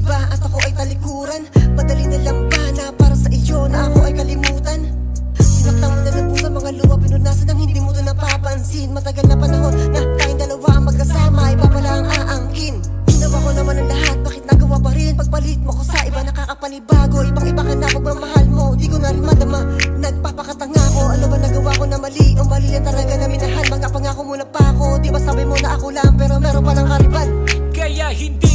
iba at ako ay talikuran. Madali na lang ba na para sa iyo na ako ay kalimutan? Sinaktan mo na ng puso mga luha, pinunasan ang hindi mo to napapansin. Matagal na panahon na tayong dalawa ang magkasama, iba pala ang aangkin. Ginawa ko naman ang lahat, bakit nagawa pa rin? Pagpalit mo ko sa iba nakakapanibago. Ibang iba ka na pagmamahal mo, di ko na rin madama. Nagpapakatanga ko, ano ba nagawa ko na mali? Ang mali lang talaga na minahal, mga pangako muna pa ako. Di ba sabi mo na ako lang pero meron palang kariban? Kaya hindi